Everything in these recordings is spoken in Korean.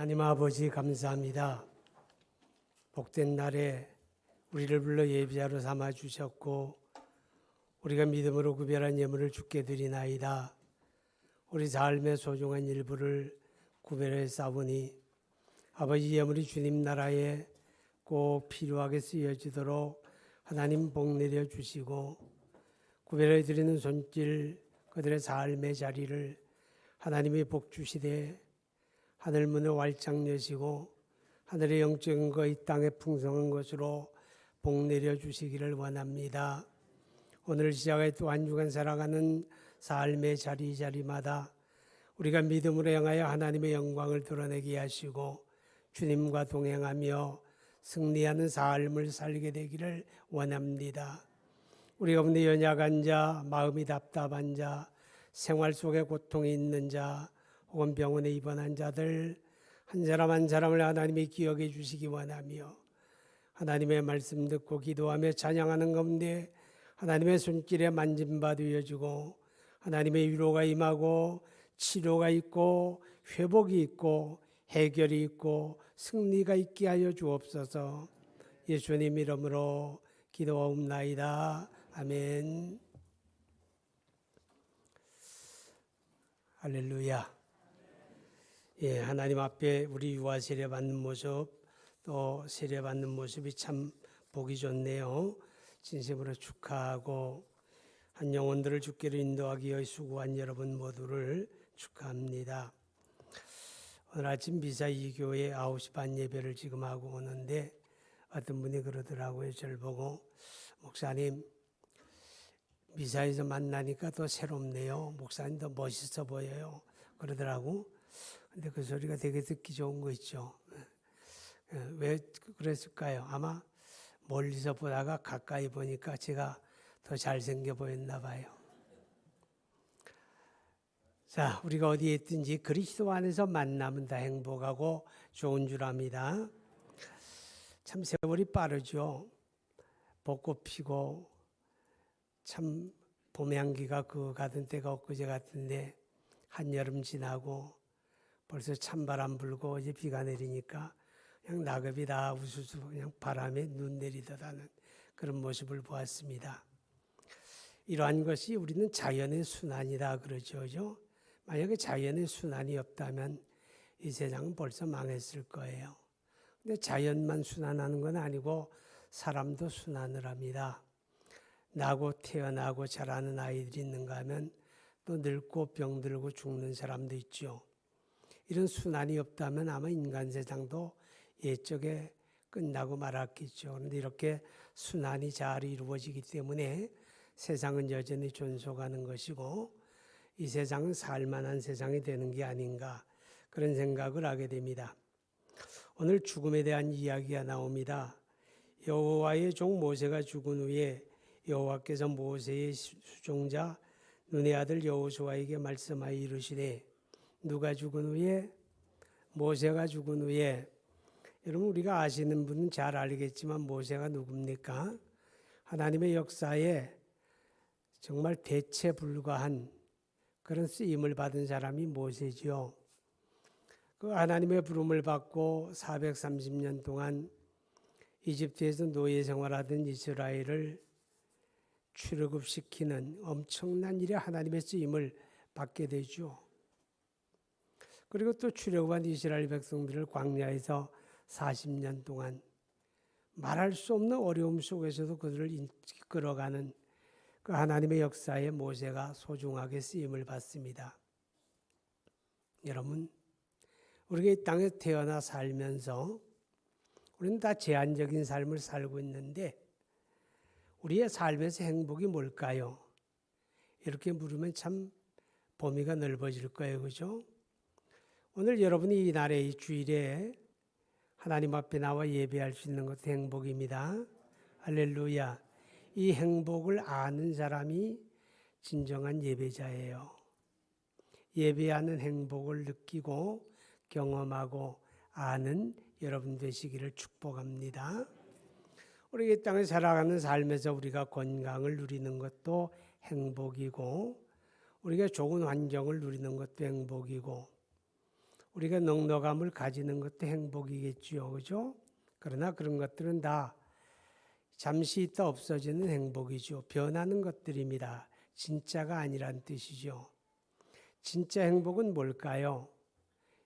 하나님 아버지 감사합니다. 복된 날에 우리를 불러 예비자로 삼아 주셨고 우리가 믿음으로 구별한 예물을 주께 드리나이다. 우리 삶의 소중한 일부를 구별해 싸우니 아버지 예물이 주님 나라에 꼭 필요하게 쓰여지도록 하나님 복 내려 주시고 구별해 드리는 손길 그들의 삶의 자리를 하나님이 복 주시되 하늘 문을 활짝 여시고 하늘의 영적인 것 이 땅의 풍성한 것으로 복 내려 주시기를 원합니다. 오늘 시작해 또 한 주간 살아가는 삶의 자리마다 우리가 믿음으로 향하여 하나님의 영광을 드러내게 하시고 주님과 동행하며 승리하는 삶을 살게 되기를 원합니다. 우리 가운데 연약한 자, 마음이 답답한 자, 생활 속에 고통이 있는 자, 혹은 병원에 입원한 자들 한 사람 한 사람을 하나님이 기억해 주시기 원하며 하나님의 말씀 듣고 기도하며 찬양하는 가운데 하나님의 손길에 만짐받으여지고 하나님의 위로가 임하고 치료가 있고 회복이 있고 해결이 있고 승리가 있게 하여 주옵소서. 예수님 이름으로 기도하옵나이다. 아멘. 할렐루야. 예, 하나님 앞에 우리 유아 세례 받는 모습 또 세례 받는 모습이 참 보기 좋네요. 진심으로 축하하고 한 영혼들을 주께로 인도하기 위해 수고한 여러분 모두를 축하합니다. 오늘 아침 미사 2교회 9시 반 예배를 지금 하고 오는데 어떤 분이 그러더라고요. 저를 보고 목사님 미사에서 만나니까 더 새롭네요. 목사님 더 멋있어 보여요. 그러더라고. 근데 그 소리가 되게 듣기 좋은 거 있죠. 왜 그랬을까요? 아마 멀리서 보다가 가까이 보니까 제가 더 잘생겨 보였나 봐요. 자, 우리가 어디에 있든지 그리스도 안에서 만나면 다 행복하고 좋은 줄 압니다. 참 세월이 빠르죠. 벚꽃 피고 참 봄의 향기가 가던 때가 엊그제 같은데 한여름 지나고 벌써 찬바람 불고 이제 비가 내리니까 그냥 낙엽이 다 우수수 그냥 바람에 눈 내리듯 하는 그런 모습을 보았습니다. 이러한 것이 우리는 자연의 순환이다 그러죠. 만약에 자연의 순환이 없다면 이 세상은 벌써 망했을 거예요. 근데 자연만 순환하는 건 아니고 사람도 순환을 합니다. 나고 태어나고 자라는 아이들이 있는가 하면 또 늙고 병들고 죽는 사람도 있죠. 이런 순환이 없다면 아마 인간 세상도 옛적에 끝나고 말았겠죠. 그런데 이렇게 순환이 잘 이루어지기 때문에 세상은 여전히 존속하는 것이고 이 세상은 살만한 세상이 되는 게 아닌가 그런 생각을 하게 됩니다. 오늘 죽음에 대한 이야기가 나옵니다. 여호와의 종 모세가 죽은 후에 여호와께서 모세의 수종자 눈의 아들 여호수아에게 말씀하여 이르시되 누가 죽은 후에 모세가 죽은 후에 여러분 우리가 아시는 분은 잘 알겠지만 모세가 누굽니까? 하나님의 역사에 정말 대체 불가한 그런 쓰임을 받은 사람이 모세지요. 그 하나님의 부름을 받고 430년 동안 이집트에서 노예 생활하던 이스라엘을 출애굽시키는 엄청난 일에 하나님의 쓰임을 받게 되죠. 그리고 또 출애굽한 이스라엘 백성들을 광야에서 40년 동안 말할 수 없는 어려움 속에서도 그들을 이끌어가는 그 하나님의 역사에 모세가 소중하게 쓰임을 받습니다. 여러분, 우리가 이 땅에 태어나 살면서 우리는 다 제한적인 삶을 살고 있는데 우리의 삶에서 행복이 뭘까요? 이렇게 물으면 참 범위가 넓어질 거예요. 그죠? 오늘 여러분이 이 날에 이 주일에 하나님 앞에 나와 예배할 수 있는 것도 행복입니다. 할렐루야. 이 행복을 아는 사람이 진정한 예배자예요. 예배하는 행복을 느끼고 경험하고 아는 여러분 되시기를 축복합니다. 우리 이 땅에 살아가는 삶에서 우리가 건강을 누리는 것도 행복이고 우리가 좋은 환경을 누리는 것도 행복이고 우리가 넉넉함을 가지는 것도 행복이겠지요. 그죠? 그러나 그런 것들은 다 잠시 있다 없어지는 행복이죠. 변하는 것들입니다. 진짜가 아니란 뜻이죠. 진짜 행복은 뭘까요?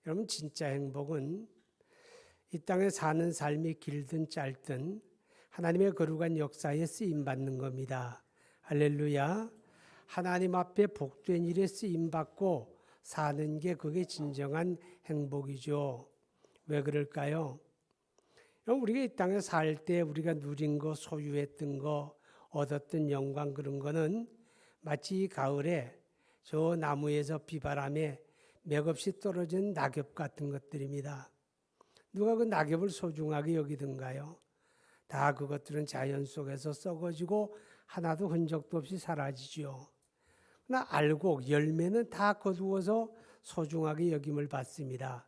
여러분, 진짜 행복은 이 땅에 사는 삶이 길든 짧든 하나님의 거룩한 역사에 쓰임받는 겁니다. 할렐루야. 하나님 앞에 복된 일에 쓰임받고 사는 게 그게 진정한 행복이죠. 왜 그럴까요? 우리가 이 땅에 살 때 우리가 누린 거, 소유했던 거, 얻었던 영광 그런 거는 마치 가을에 저 나무에서 비바람에 맥없이 떨어진 낙엽 같은 것들입니다. 누가 그 낙엽을 소중하게 여기든가요? 다 그것들은 자연 속에서 썩어지고 하나도 흔적도 없이 사라지죠. 그러나 알곡, 열매는 다 거두어서 소중하게 여김을 받습니다.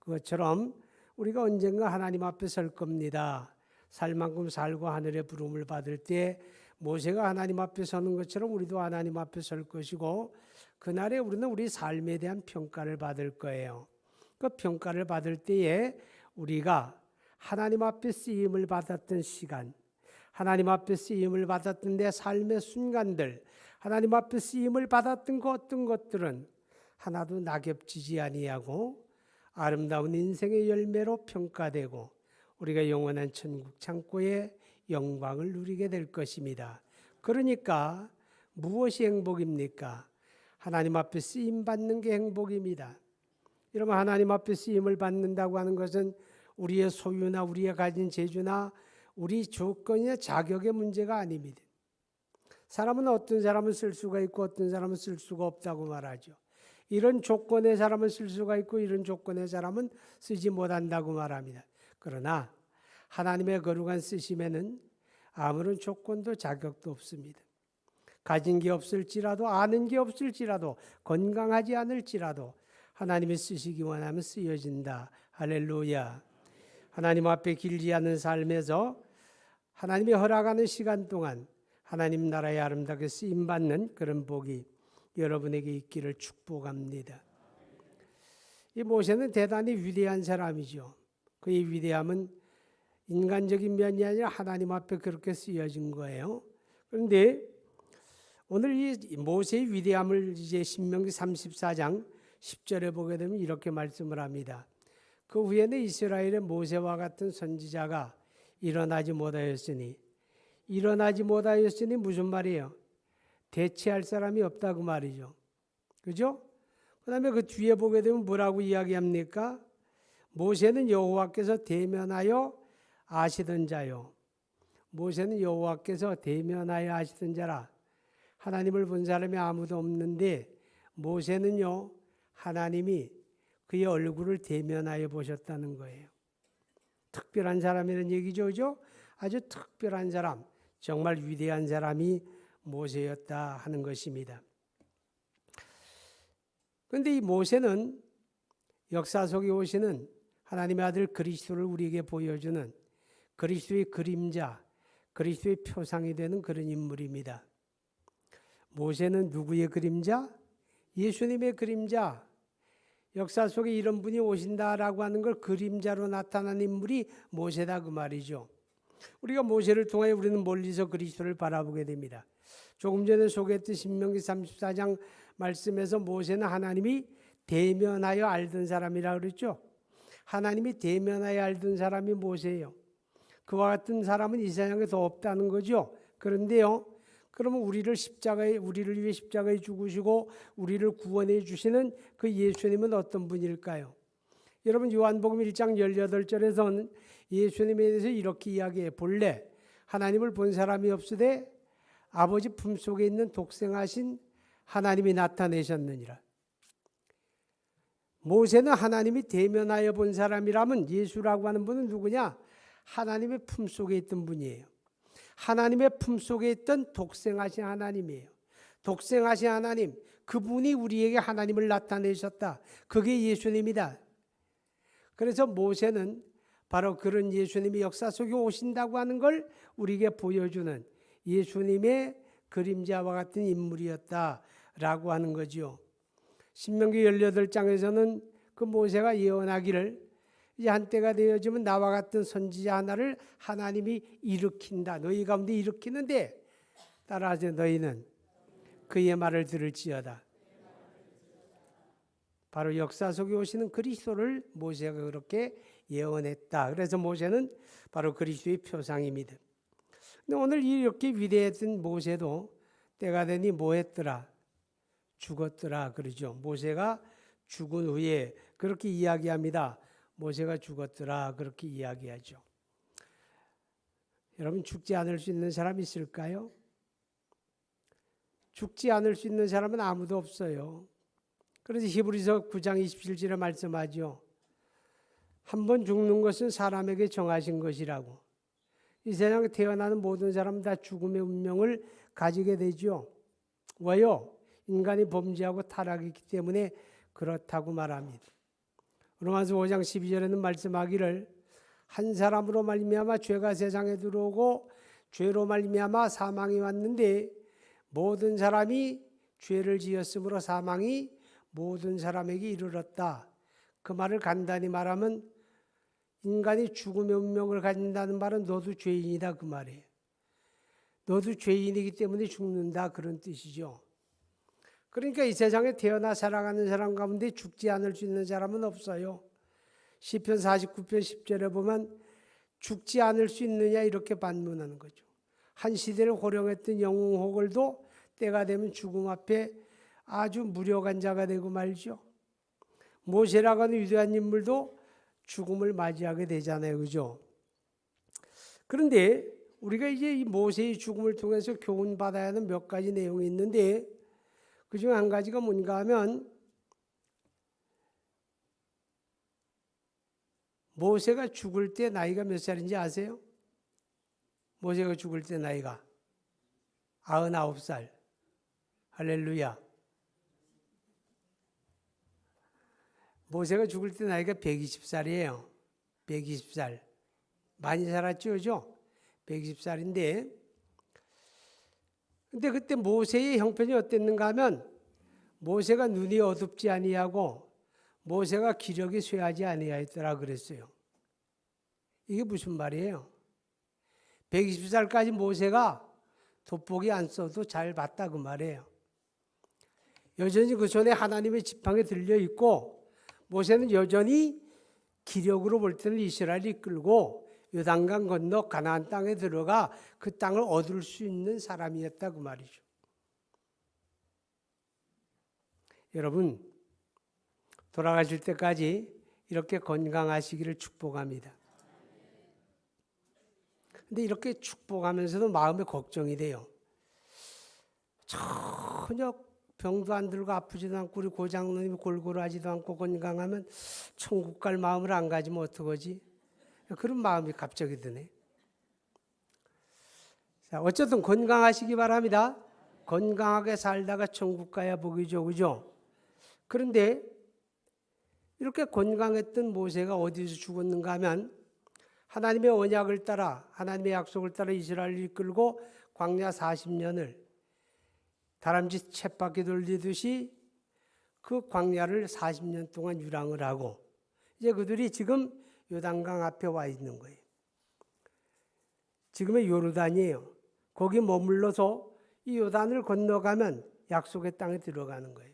그것처럼 우리가 언젠가 하나님 앞에 설 겁니다. 살 만큼 살고 하늘의 부름을 받을 때 모세가 하나님 앞에 서는 것처럼 우리도 하나님 앞에 설 것이고 그날에 우리는 우리 삶에 대한 평가를 받을 거예요. 그 평가를 받을 때에 우리가 하나님 앞에 쓰임을 받았던 시간, 하나님 앞에 쓰임을 받았던 내 삶의 순간들, 하나님 앞에 쓰임을 받았던 어떤 것들은 하나도 낙엽지지 아니하고 아름다운 인생의 열매로 평가되고 우리가 영원한 천국 창고의 영광을 누리게 될 것입니다. 그러니까 무엇이 행복입니까? 하나님 앞에 쓰임 받는 게 행복입니다. 여러분, 하나님 앞에 쓰임을 받는다고 하는 것은 우리의 소유나 우리의 가진 재주나 우리 조건이나 자격의 문제가 아닙니다. 사람은 어떤 사람은 쓸 수가 있고 어떤 사람은 쓸 수가 없다고 말하죠. 이런 조건의 사람은 쓸 수가 있고 이런 조건의 사람은 쓰지 못한다고 말합니다. 그러나 하나님의 거룩한 쓰심에는 아무런 조건도 자격도 없습니다. 가진 게 없을지라도 아는 게 없을지라도 건강하지 않을지라도 하나님이 쓰시기 원하면 쓰여진다. 할렐루야. 하나님 앞에 길지 않은 삶에서 하나님이 허락하는 시간 동안 하나님 나라에 아름답게 쓰임받는 그런 복이 여러분에게 있기를 축복합니다. 이 모세는 대단히 위대한 사람이죠. 그의 위대함은 인간적인 면이 아니라 하나님 앞에 그렇게 쓰여진 거예요. 그런데 오늘 이 모세의 위대함을 이제 신명기 34장 10절에 보게 되면 이렇게 말씀을 합니다. 그 후에는 이스라엘의 모세와 같은 선지자가 일어나지 못하였으니 무슨 말이에요? 대체할 사람이 없다고 말이죠. 그죠? 그 다음에 그 뒤에 보게 되면 뭐라고 이야기합니까? 모세는 여호와께서 대면하여 아시던 자요. 모세는 여호와께서 대면하여 아시던 자라. 하나님을 본 사람이 아무도 없는데 모세는요, 하나님이 그의 얼굴을 대면하여 보셨다는 거예요. 특별한 사람이라는 얘기죠. 그죠? 아주 특별한 사람, 정말 위대한 사람이 모세였다 하는 것입니다. 그런데 이 모세는 역사 속에 오시는 하나님의 아들 그리스도를 우리에게 보여주는 그리스도의 그림자, 그리스도의 표상이 되는 그런 인물입니다. 모세는 누구의 그림자? 예수님의 그림자. 역사 속에 이런 분이 오신다라고 하는 걸 그림자로 나타난 인물이 모세다 그 말이죠. 우리가 모세를 통해 우리는 멀리서 그리스도를 바라보게 됩니다. 조금 전에 소개했던 신명기 34장 말씀에서 모세는 하나님이 대면하여 알던 사람이라고 그랬죠. 하나님이 대면하여 알던 사람이 모세예요. 그와 같은 사람은 이 세상에 더 없다는 거죠. 그런데요, 그러면 우리를 위해 십자가에 죽으시고 우리를 구원해 주시는 그 예수님은 어떤 분일까요? 여러분, 요한복음 1장 18절에서는 예수님에 대해서 이렇게 이야기해. 본래 하나님을 본 사람이 없으되 아버지 품속에 있는 독생하신 하나님이 나타내셨느니라. 모세는 하나님이 대면하여 본 사람이라면 예수라고 하는 분은 누구냐? 하나님의 품속에 있던 분이에요. 하나님의 품속에 있던 독생하신 하나님이에요. 독생하신 하나님, 그분이 우리에게 하나님을 나타내셨다. 그게 예수님이다. 그래서 모세는 바로 그런 예수님이 역사 속에 오신다고 하는 걸 우리에게 보여주는 예수님의 그림자와 같은 인물이었다라고 하는 거죠. 신명기 18장에서는 그 모세가 예언하기를 이제 한때가 되어지면 나와 같은 선지자 하나를 하나님이 일으킨다. 너희 가운데 일으키는데 따라하세요. 너희는 그의 말을 들을지어다. 바로 역사 속에 오시는 그리스도를 모세가 그렇게 예언했다. 그래서 모세는 바로 그리스도의 표상입니다. 근데 오늘 이렇게 위대했던 모세도 때가 되니 뭐 했더라? 죽었더라 그러죠. 모세가 죽은 후에 그렇게 이야기합니다. 모세가 죽었더라 그렇게 이야기하죠. 여러분 죽지 않을 수 있는 사람 있을까요? 죽지 않을 수 있는 사람은 아무도 없어요. 그래서 히브리서 9장 27절에 말씀하죠. 한 번 죽는 것은 사람에게 정하신 것이라고. 이 세상에 태어나는 모든 사람은 다 죽음의 운명을 가지게 되죠. 왜요? 인간이 범죄하고 타락했기 때문에 그렇다고 말합니다. 로마서 5장 12절에는 말씀하기를 한 사람으로 말미암아 죄가 세상에 들어오고 죄로 말미암아 사망이 왔는데 모든 사람이 죄를 지었으므로 사망이 모든 사람에게 이르렀다. 그 말을 간단히 말하면 인간이 죽음의 운명을 가진다는 말은 너도 죄인이다 그 말이에요. 너도 죄인이기 때문에 죽는다 그런 뜻이죠. 그러니까 이 세상에 태어나 살아가는 사람 가운데 죽지 않을 수 있는 사람은 없어요. 시편 49편 10절에 보면 죽지 않을 수 있느냐 이렇게 반문하는 거죠. 한 시대를 호령했던 영웅 호걸도 때가 되면 죽음 앞에 아주 무력한 자가 되고 말죠. 모세라고 하는 위대한 인물도 죽음을 맞이하게 되잖아요. 그죠? 그런데 우리가 이제 이 모세의 죽음을 통해서 교훈받아야 하는 몇 가지 내용이 있는데 그중 한 가지가 뭔가 하면 모세가 죽을 때 나이가 몇 살인지 아세요? 모세가 죽을 때 나이가 99살. 할렐루야. 모세가 죽을 때 나이가 120살이에요. 120살. 많이 살았죠, 그죠? 120살인데, 근데 그때 모세의 형편이 어땠는가 하면, 모세가 눈이 어둡지 아니하고, 모세가 기력이 쇠하지 아니하였더라 그랬어요. 이게 무슨 말이에요? 120살까지 모세가 돋보기 안 써도 잘 봤다 그 말이에요. 여전히 그 손에 하나님의 지팡이 들려 있고, 모세는 여전히 기력으로 볼 때는 이스라엘을 이끌고 요단강 건너 가나안 땅에 들어가 그 땅을 얻을 수 있는 사람이었다 그 말이죠. 여러분 돌아가실 때까지 이렇게 건강하시기를 축복합니다. 근데 이렇게 축복하면서도 마음에 걱정이 돼요. 전혀 병도 안 들고 아프지도 않고 우리 고장로님이 골고루 하지도 않고 건강하면 천국 갈 마음을 안 가지면 어떡하지? 그런 마음이 갑자기 드네. 자, 어쨌든 건강하시기 바랍니다. 건강하게 살다가 천국 가야 복이죠. 그죠? 그런데 이렇게 건강했던 모세가 어디서 죽었는가 하면 하나님의 언약을 따라 하나님의 약속을 따라 이스라엘을 이끌고 광야 40년을 다람쥐 쳇바퀴 돌리듯이 그 광야를 40년 동안 유랑을 하고 이제 그들이 지금 요단강 앞에 와 있는 거예요. 지금의 요르단이에요. 거기 머물러서 이 요단을 건너가면 약속의 땅에 들어가는 거예요.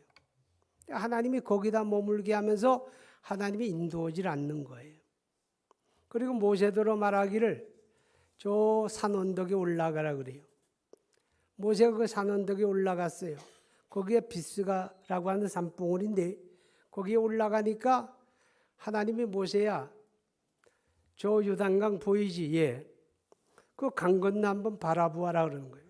하나님이 거기다 머물게 하면서 하나님이 인도하지 않는 거예요. 그리고 모세더러 말하기를 저 산 언덕에 올라가라 그래요. 모세가 그 산 언덕에 올라갔어요. 거기에 비스가라고 하는 산봉우리인데 거기에 올라가니까 하나님이 모세야 저 요단강 보이지? 예. 그 강 건너 한번 바라보아라 그러는 거예요.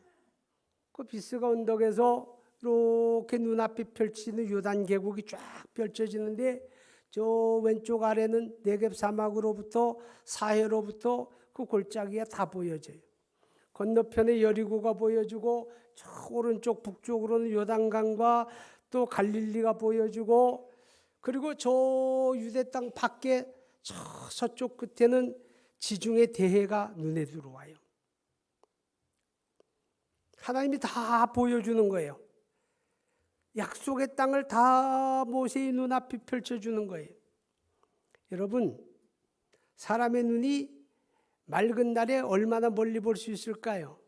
그 비스가 언덕에서 이렇게 눈앞이 펼치는 요단 계곡이 쫙 펼쳐지는데 저 왼쪽 아래는 네겝 사막으로부터 사해로부터 그 골짜기가 다 보여져요. 건너편에 여리고가 보여주고 저 오른쪽 북쪽으로는 요단강과 또 갈릴리가 보여주고 그리고 저 유대 땅 밖에 저 서쪽 끝에는 지중해 대해가 눈에 들어와요. 하나님이 다 보여주는 거예요. 약속의 땅을 다 모세의 눈앞에 펼쳐주는 거예요. 여러분, 사람의 눈이 맑은 날에 얼마나 멀리 볼 수 있을까요?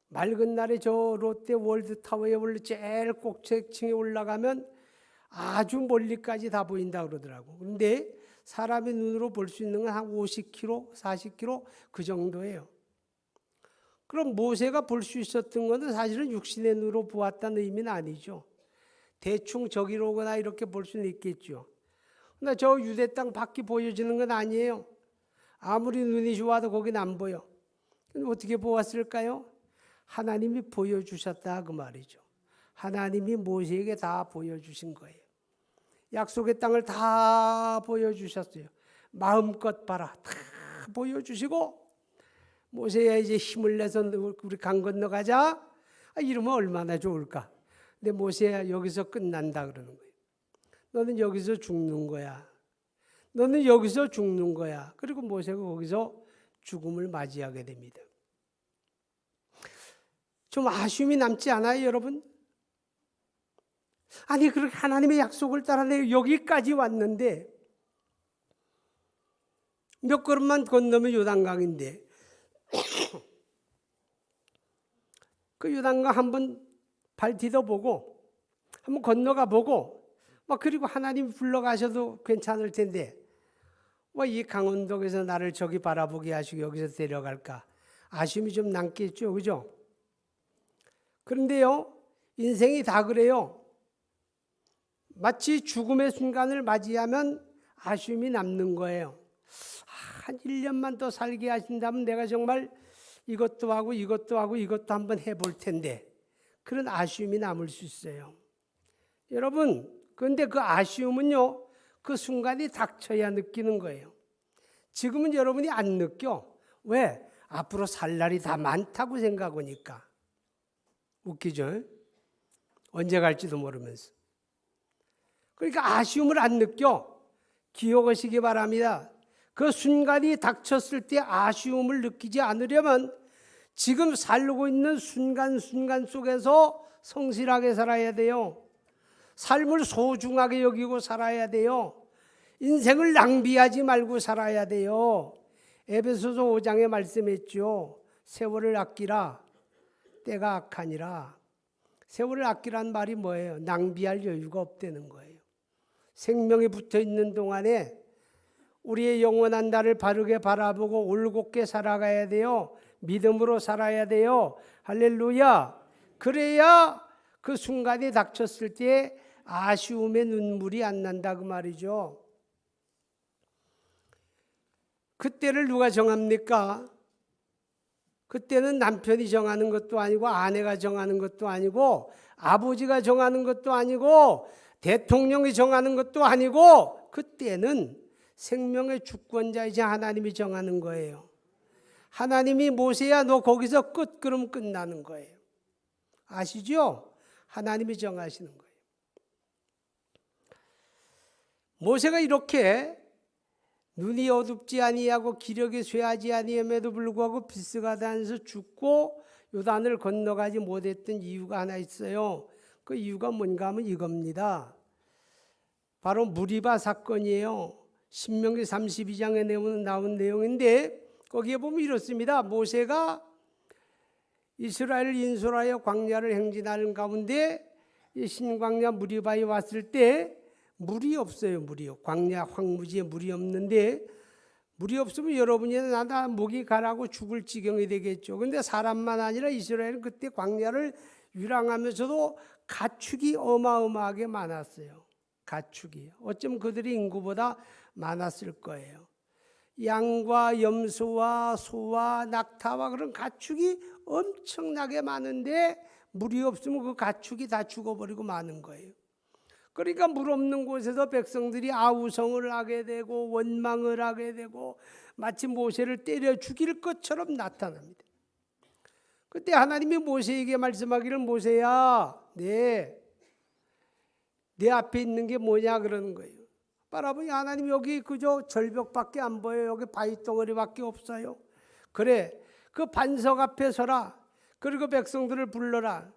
맑은 날에 저 롯데 월드타워에 올라 제일 꼭대층에 올라가면 아주 멀리까지 다 보인다 그러더라고. 그런데 사람의 눈으로 볼 수 있는 건 한 50km, 40km 그 정도예요. 그럼 모세가 볼 수 있었던 것은 사실은 육신의 눈으로 보았다는 의미는 아니죠. 대충 저기로 오거나 이렇게 볼 수는 있겠죠. 그러나 저 유대 땅 밖이 보여지는 건 아니에요. 아무리 눈이 좋아도 거긴 안 보여. 근데 어떻게 보았을까요? 하나님이 보여주셨다 그 말이죠. 하나님이 모세에게 다 보여주신 거예요. 약속의 땅을 다 보여주셨어요. 마음껏 봐라 다 보여주시고, 모세야 이제 힘을 내서 우리 강 건너가자. 이러면 얼마나 좋을까. 근데 모세야 여기서 끝난다 그러는 거예요. 너는 여기서 죽는 거야. 너는 여기서 죽는 거야. 그리고 모세가 거기서 죽음을 맞이하게 됩니다. 좀 아쉬움이 남지 않아요, 여러분? 아니, 그렇게 하나님의 약속을 따라 내가 여기까지 왔는데, 몇 걸음만 건너면 요단강인데, 그 요단강 한번 발 디뎌보고, 한번 건너가 보고, 그리고 하나님 불러가셔도 괜찮을 텐데, 이 강원도에서 나를 저기 바라보게 하시고 여기서 데려갈까? 아쉬움이 좀 남겠죠, 그죠? 그런데요, 인생이 다 그래요. 마치 죽음의 순간을 맞이하면 아쉬움이 남는 거예요. 한 1년만 더 살게 하신다면 내가 정말 이것도 하고 이것도 하고 이것도 한번 해볼 텐데, 그런 아쉬움이 남을 수 있어요. 여러분, 그런데 그 아쉬움은요, 그 순간이 닥쳐야 느끼는 거예요. 지금은 여러분이 안 느껴. 왜? 앞으로 살 날이 다 많다고 생각하니까. 웃기죠? 언제 갈지도 모르면서. 그러니까 아쉬움을 안 느껴. 기억하시기 바랍니다. 그 순간이 닥쳤을 때 아쉬움을 느끼지 않으려면 지금 살고 있는 순간순간 속에서 성실하게 살아야 돼요. 삶을 소중하게 여기고 살아야 돼요. 인생을 낭비하지 말고 살아야 돼요. 에베소서 5장에 말씀했죠. 세월을 아끼라. 때가 악하니라. 세월을 아끼라는 말이 뭐예요? 낭비할 여유가 없다는 거예요. 생명이 붙어 있는 동안에 우리의 영원한 날을 바르게 바라보고 올곧게 살아가야 돼요. 믿음으로 살아야 돼요. 할렐루야. 그래야 그 순간이 닥쳤을 때 아쉬움의 눈물이 안 난다 그 말이죠. 그때를 누가 정합니까? 그때는 남편이 정하는 것도 아니고 아내가 정하는 것도 아니고 아버지가 정하는 것도 아니고 대통령이 정하는 것도 아니고 그때는 생명의 주권자이자 하나님이 정하는 거예요. 하나님이 모세야 너 거기서 끝 그러면 끝나는 거예요. 아시죠? 하나님이 정하시는 거예요. 모세가 이렇게 눈이 어둡지 아니하고 기력이 쇠하지 아니함에도 불구하고 비스가다에서 죽고 요단을 건너가지 못했던 이유가 하나 있어요. 그 이유가 뭔가 하면 이겁니다. 바로 무리바 사건이에요. 신명기 32장에 나온 내용인데 거기에 보면 이렇습니다. 모세가 이스라엘을 인솔하여 광야를 행진하는 가운데 이 신광야 무리바에 왔을 때 물이 없어요. 물이요. 광야 황무지에 물이 없는데 물이 없으면 여러분이나 나나 목이 가라고 죽을 지경이 되겠죠. 그런데 사람만 아니라 이스라엘은 그때 광야를 유랑하면서도 가축이 어마어마하게 많았어요. 가축이. 어쩌면 그들이 인구보다 많았을 거예요. 양과 염소와 소와 낙타와 그런 가축이 엄청나게 많은데 물이 없으면 그 가축이 다 죽어버리고 마는 거예요. 그러니까 물 없는 곳에서 백성들이 아우성을 하게 되고 원망을 하게 되고 마치 모세를 때려 죽일 것처럼 나타납니다. 그때 하나님이 모세에게 말씀하기를 모세야 내 앞에 있는 게 뭐냐 그러는 거예요. 바라보니 하나님 여기 그저 절벽밖에 안 보여요. 여기 바위덩어리밖에 없어요. 그래 그 반석 앞에 서라. 그리고 백성들을 불러라.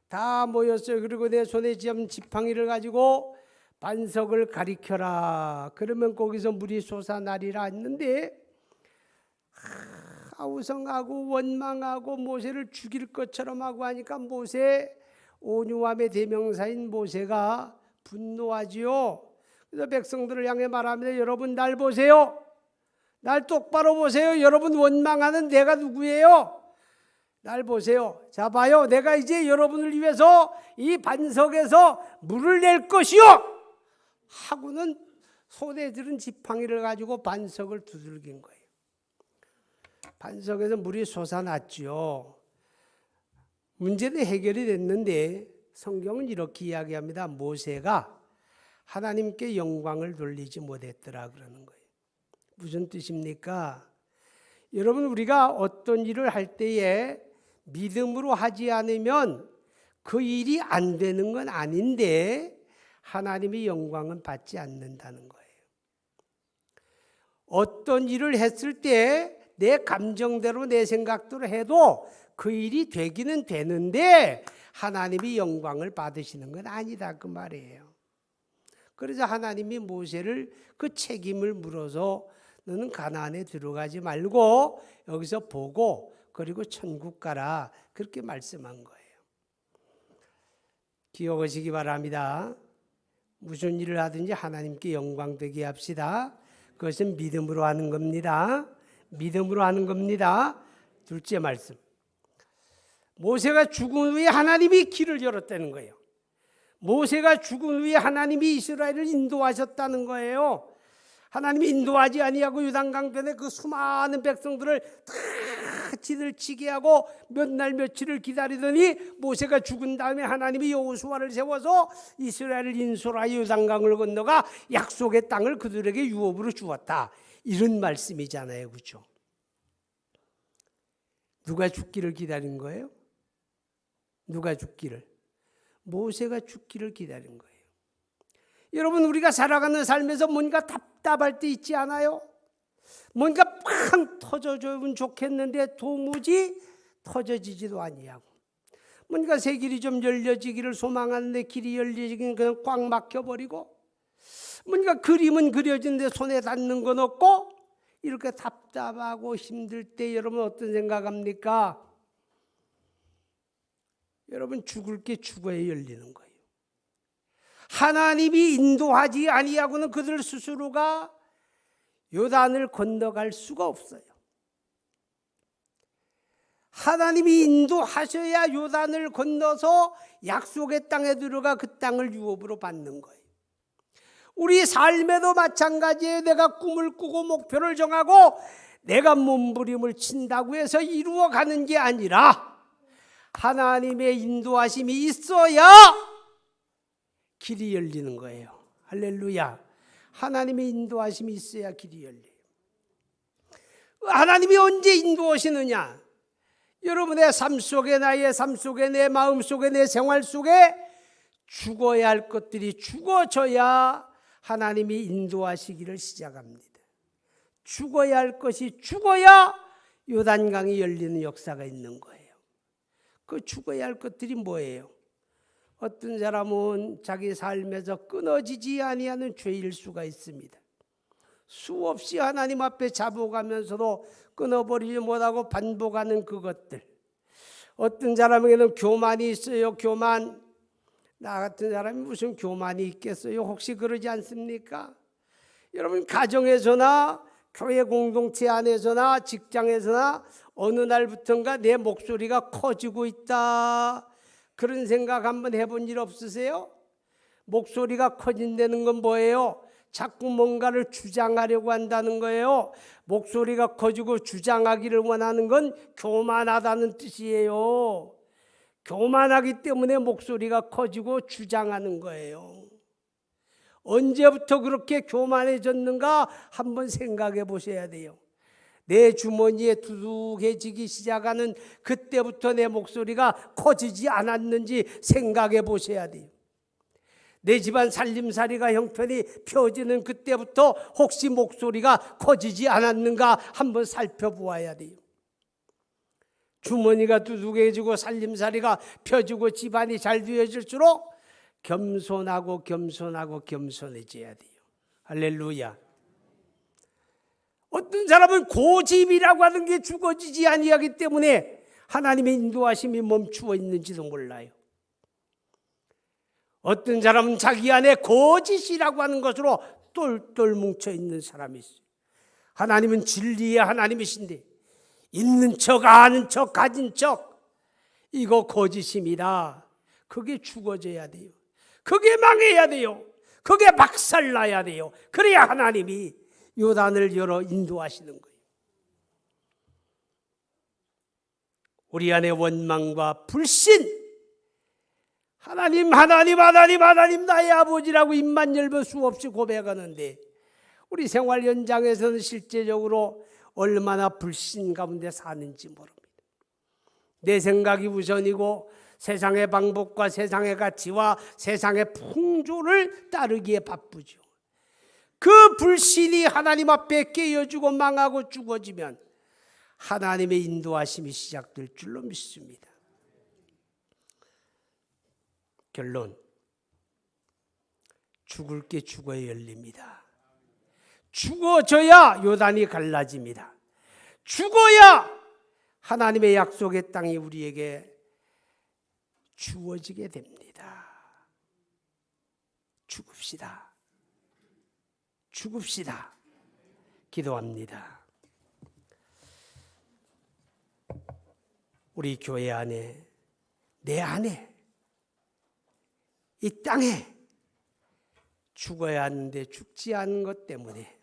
다 모였어요. 그리고 내 손에 쥐은 지팡이를 가지고 반석을 가리켜라. 그러면 거기서 물이 솟아나리라 했는데 아우성하고 원망하고 모세를 죽일 것처럼 하고 하니까 모세, 온유함의 대명사인 모세가 분노하지요. 그래서 백성들을 향해 말합니다. 여러분 날 보세요. 날 똑바로 보세요. 여러분 원망하는 내가 누구예요? 날 보세요. 자 봐요. 내가 이제 여러분을 위해서 이 반석에서 물을 낼 것이요. 하고는 손에 들은 지팡이를 가지고 반석을 두들긴 거예요. 반석에서 물이 솟아났죠. 문제는 해결이 됐는데 성경은 이렇게 이야기합니다. 모세가 하나님께 영광을 돌리지 못했더라 그러는 거예요. 무슨 뜻입니까? 여러분 우리가 어떤 일을 할 때에 믿음으로 하지 않으면 그 일이 안 되는 건 아닌데 하나님의 영광은 받지 않는다는 거예요. 어떤 일을 했을 때 내 감정대로 내 생각대로 해도 그 일이 되기는 되는데 하나님이 영광을 받으시는 건 아니다 그 말이에요. 그래서 하나님이 모세를 그 책임을 물어서 너는 가나안에 들어가지 말고 여기서 보고 그리고 천국 가라 그렇게 말씀한 거예요. 기억하시기 바랍니다. 무슨 일을 하든지 하나님께 영광되게 합시다. 그것은 믿음으로 하는 겁니다. 믿음으로 하는 겁니다. 둘째 말씀. 모세가 죽은 후에 하나님이 길을 열었다는 거예요. 모세가 죽은 후에 하나님이 이스라엘을 인도하셨다는 거예요. 하나님이 인도하지 아니하고 요단강변에 그 수많은 백성들을 다 지들치게 하고 몇 날 며칠을 기다리더니 모세가 죽은 다음에 하나님이 여호수아를 세워서 이스라엘을 인솔하여 요단강을 건너가 약속의 땅을 그들에게 유업으로 주었다. 이런 말씀이잖아요. 그렇죠? 누가 죽기를 기다린 거예요? 누가 죽기를? 모세가 죽기를 기다린 거예요. 여러분 우리가 살아가는 삶에서 뭔가 답답할 때 있지 않아요? 뭔가 팡 터져주면 좋겠는데 도무지 터져지지도 아니하고 뭔가 새 길이 좀 열려지기를 소망하는데 길이 열려지기는 그냥 꽉 막혀버리고 뭔가 그림은 그려지는데 손에 닿는 건 없고 이렇게 답답하고 힘들 때 여러분 어떤 생각합니까? 여러분 죽을 게 죽어야 열리는 거예요. 하나님이 인도하지 아니하고는 그들 스스로가 요단을 건너갈 수가 없어요. 하나님이 인도하셔야 요단을 건너서 약속의 땅에 들어가 그 땅을 유업으로 받는 거예요. 우리 삶에도 마찬가지예요. 내가 꿈을 꾸고 목표를 정하고 내가 몸부림을 친다고 해서 이루어가는 게 아니라 하나님의 인도하심이 있어야 길이 열리는 거예요. 할렐루야. 하나님의 인도하심이 있어야 길이 열려요. 하나님이 언제 인도하시느냐? 여러분의 삶 속에 나의 삶 속에 내 마음 속에 내 생활 속에 죽어야 할 것들이 죽어져야 하나님이 인도하시기를 시작합니다. 죽어야 할 것이 죽어야 요단강이 열리는 역사가 있는 거예요. 그 죽어야 할 것들이 뭐예요? 어떤 사람은 자기 삶에서 끊어지지 아니하는 죄일 수가 있습니다. 수없이 하나님 앞에 잡아가면서도 끊어버리지 못하고 반복하는 그것들. 어떤 사람에게는 교만이 있어요. 교만. 나 같은 사람이 무슨 교만이 있겠어요? 혹시 그러지 않습니까? 여러분 가정에서나 교회 공동체 안에서나 직장에서나 어느 날부턴가 내 목소리가 커지고 있다. 그런 생각 한번 해본 일 없으세요? 목소리가 커진다는 건 뭐예요? 자꾸 뭔가를 주장하려고 한다는 거예요. 목소리가 커지고 주장하기를 원하는 건 교만하다는 뜻이에요. 교만하기 때문에 목소리가 커지고 주장하는 거예요. 언제부터 그렇게 교만해졌는가 한번 생각해 보셔야 돼요. 내 주머니에 두둑해지기 시작하는 그때부터 내 목소리가 커지지 않았는지 생각해 보셔야 돼요. 내 집안 살림살이가 형편이 펴지는 그때부터 혹시 목소리가 커지지 않았는가 한번 살펴보아야 돼요. 주머니가 두둑해지고 살림살이가 펴지고 집안이 잘 되어질수록 겸손하고 겸손해져야 돼요. 할렐루야. 어떤 사람은 고집이라고 하는 게 죽어지지 아니하기 때문에 하나님의 인도하심이 멈추어 있는지도 몰라요. 어떤 사람은 자기 안에 거짓이라고 하는 것으로 똘똘 뭉쳐 있는 사람이 있어요. 하나님은 진리의 하나님이신데 있는 척, 아는 척, 가진 척, 이거 거짓입니다. 그게 죽어져야 돼요. 그게 망해야 돼요. 그게 박살나야 돼요. 그래야 하나님이 요단을 열어 인도하시는 거예요. 우리 안에 원망과 불신, 하나님 나의 아버지라고 입만 열면 수없이 고백하는데 우리 생활 현장에서는 실제적으로 얼마나 불신 가운데 사는지 모릅니다. 내 생각이 우선이고 세상의 방법과 세상의 가치와 세상의 풍조를 따르기에 바쁘죠. 그 불신이 하나님 앞에 깨어지고 망하고 죽어지면 하나님의 인도하심이 시작될 줄로 믿습니다. 결론, 죽을 게 죽어야 열립니다. 죽어져야 요단이 갈라집니다. 죽어야 하나님의 약속의 땅이 우리에게 주어지게 됩니다. 죽읍시다. 기도합니다. 우리 교회 안에, 내 안에, 이 땅에 죽어야 하는데 죽지 않은 것 때문에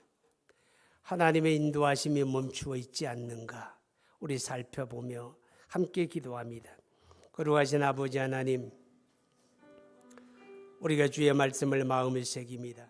하나님의 인도하심이 멈추어 있지 않는가 우리 살펴보며 함께 기도합니다. 거룩하신 아버지 하나님, 우리가 주의 말씀을 마음에 새깁니다.